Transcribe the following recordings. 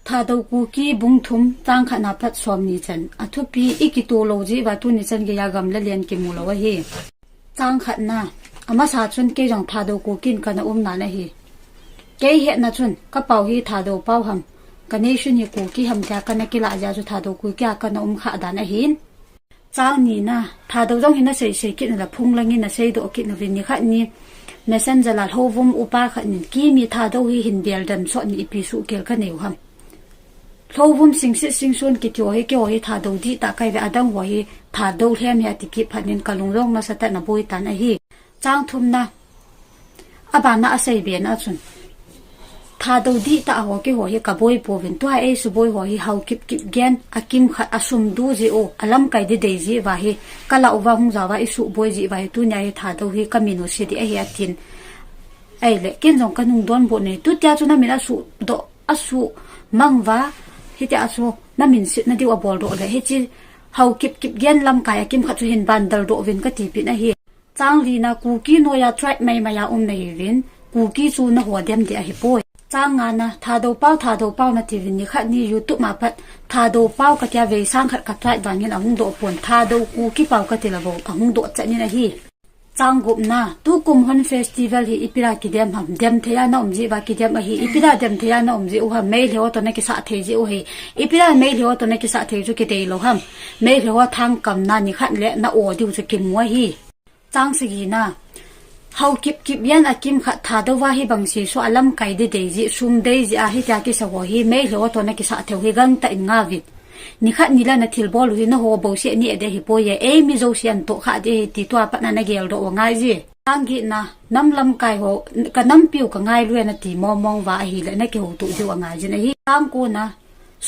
ทาดกูกี้บุงทุมจางขนาพัดสวมนิจันอทุปีอีกิตัวโลจีวัตุนิจันเกียกำละเลียนกิมูลวะเฮจางขัดนาอามาสาชนเกยองทาดกูกินกันนานะเฮเกยเหนาชนกระเป๋าฮีทาดเป้าหำกันเนชุนยกูกี้หำจากกันนักกีฬาจาจุทาดกูกี้กันขาดานะหินจางนี่นะทาดจงหินนะเสยกินละพุ่งละงินนะเสยดอกินวินิขัดนี่เมสันจะลาโฮวมอุปาขัดนี่กี้มีทาดฮีหินเบียลดันสอนอีพิสุเกลกันเนวหำโลวุมสิงสิสิงส่วนกิจวัยเกี่ยวให้ทาดูดีตาไกไปอดังวัยทาดูแทมยาติกิพันนินกะลุงร้องมาสตันนบุยตันไอฮีจางทุมนะอบานะอาศัยเบียนอาจุนทาดูดีตาหัวเกี่ยวให้กับบุยปวินตัวไอสุบุยหัวให้เฮากิบแกนอากิมขัดอาสุมดูจีโออลัมไกเดเดจีวาให้กะลาอุวาหงจาวาอิสุบุยจีวาให้ตุนยาให้ทาดูให้กามิโนสิดีไอฮีตินไอเละกินจงกันนุงดอนบุเนตุติอาจุนามินอาสุโดอาสุมังวาเฮติอาโซน้ำมินสินาดิวบอลโดเลยเฮจิเฮากิบเย็นลำกายกิมขัดจุหินบันดลโดวินก็ตีปินะเฮจางลีนากูกี้โนยาทริปไม่มายาในวินกูกี้จูนหัวเดมเดียฮิปอยจางงานนะทาโดเป้านาทีวินนี่ขัดนี่ยูทูบมาพัดทาโดเป้ากัดยาเวซังขัดกัดไรบางเงินเอาหุ่งโดปนทาโดกูกี้เป้ากัดติละโบเอาหุ่งโดจะนี่นะเฮจางกุมนะตุกุมฮันเฟสติวัลฮีอิปิรากิเดียมหำเดียมเทียนอมจีวากิเดียมฮีอิปิราเดียมเทียนอมจีอุฮะไม่เหลียวตัวนักศึกษาเทจีอุฮีอิปิราไม่เหลียวตัวนักศึกษาเทจุกิเตยโลหำไม่เหลียวทางกำนันนี่ขัดเละน่าโอดิวจะกินมัวฮีจางสิกีนะเฮากิบยันอากิมขัดทาดว่าฮีบังซีสุอลัมไกเดเดจีซุมเดจีอาฮิตากิสวะฮีไม่เหลียวตัวนักศึกษาเทวฮีกันแต่งาวิดนี่ขัดนี่ละนาทิลบอลฮีนะหัวโบเสียนี่เดฮิโปยเอมิโซเซียนโตขัดเดติตัวปันนันเกลโดง่ายจีทางกินะน้ำลำไก่หัวกับน้ำปิวกับง่ายด้วยนะตีมองว่าฮีเลยนะเกี่ยวตัวเดียวง่ายจีนะฮีทางกูนะ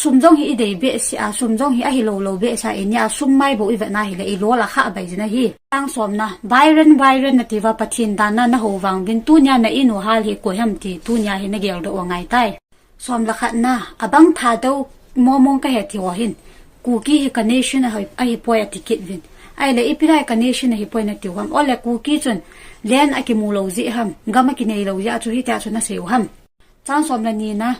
ซุ่มจ้องฮีเดย์เบสอาซุ่มจ้องฮีฮิโลเบสเอ็นยาซุ่มไม่บอกอีเวนนะฮีเลยอีโลละข้าไปจีนะฮีทางสมนะไบรอนนะที่ว่าปะทินดานะนะหัววังบินตุนยานะอินุฮาลฮีกวยฮัมตีตุนยาฮีนะเกี่ยวตัวง่ายใต้สมละขัดนะอบังทาดูมองก็เหตุว่าหินกูกี้ฮีกันเนชั่นนะไอฮิปอยติกิดวินไอเลยอีพิไรกันเนชั่นนะฮิปอยนะติวฮัมโอเลกูกี้จนเลี้ยนอากิมูโลจิฮัมกามากินเอโลจิอาจุฮิตาจุนะเสียวฮัมจางสมละนีนะ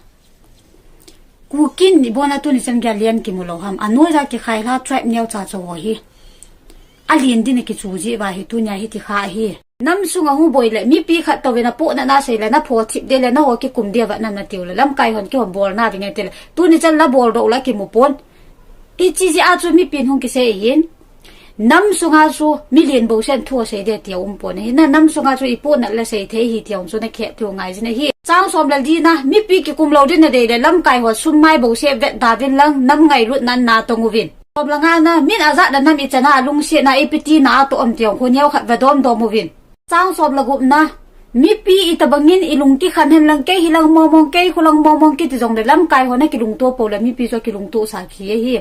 กูกินนี่บอนาตุนิจันแกเลี้ยนกิมูโลฮัมอันนู้นจะกิขายลาทริปเนียวจ่าโจฮีอาเลียนดินกิจูจิว่าฮิตุนยาฮิติขาฮีน้ำสุงหูบอยเลยมีปีขัดตัวเวนะปุ๊นะน่าเสียเลยนะพอทิปเดเลยนะหัวกิกุมเดียวนั่นนะติวเลยลำไก่หันกิหัวบอลน่าเป็นไงเตลตุนิจันละบอลโดละกิมูปนอีจีจีอาจุมีปีนหงกิเสียยินน้ำสุงาจูมิเลียนโบเซนทั่วเสียเดียเตียวปนนี่นะน้ำสุงาจูอีปุ่นนั่นละเสียเทฮีเตียวจูนักเขะตัวไงจีนะฮีจ้างสมละดีนะมีปีกิกุมเราดินะเดย์ลำไก่หัวซุ่มไม้โบเซเวดดาวินลังน้ำไงรุ่นนั้นนาตงวินสมละงานนะมินอาซาดันน้ำอิจนาลุงเสียนะอีพิตีนาตัวอมเตียวคนเดียวขัดเวดอมดอมวินจ้างสมละกุบนะมีปีอิตาบังเงินอีลุงที่ขันเห็นลังเกยฮิลังมองเกยคุลังมองกิติจงเดลำไก่หัวนักกิลุงตัวโปละมีปีโซกิลุงตัวสาขีฮี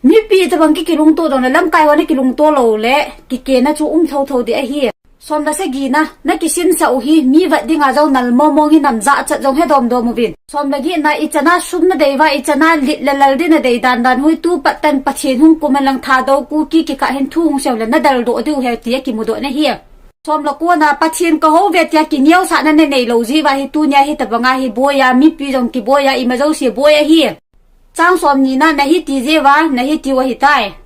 มีปีจะบังกิลุงตัวตรงนั้นลำไก่วันนี้กิลุงตัวโลเละกิเกนะจูเท่าเดียเฮียสมดัสกีนะนักกิสินสาวฮีมีวัดดิ่งอาเจ้านัลมองหินนำจ่าจัดจงให้ดอมวินสมดักกีนะอิจนาซุ่มนะเดว่าอิจนาลิลดินะเดดันหุยตู้ปัตตันปัจเจนหุงกุมันลังทาดกูกิกะเห็นทุ่งเสียวแล้วนะดัลโดดิวเฮตียกิมุโดนะเฮียสมละกัวนะปัจเจนก็เขาเวทยากินเยี่ยวสารนั่นในโลจีว่าให้ตู้เนี่ยให้ตะบังอาให้บัวยามีปีจงกิบัวยาอิมาเจ้าเสียบัวยาเฮียจ้างสมนี้นะในฮิติเจวะในฮิติวะฮิตาย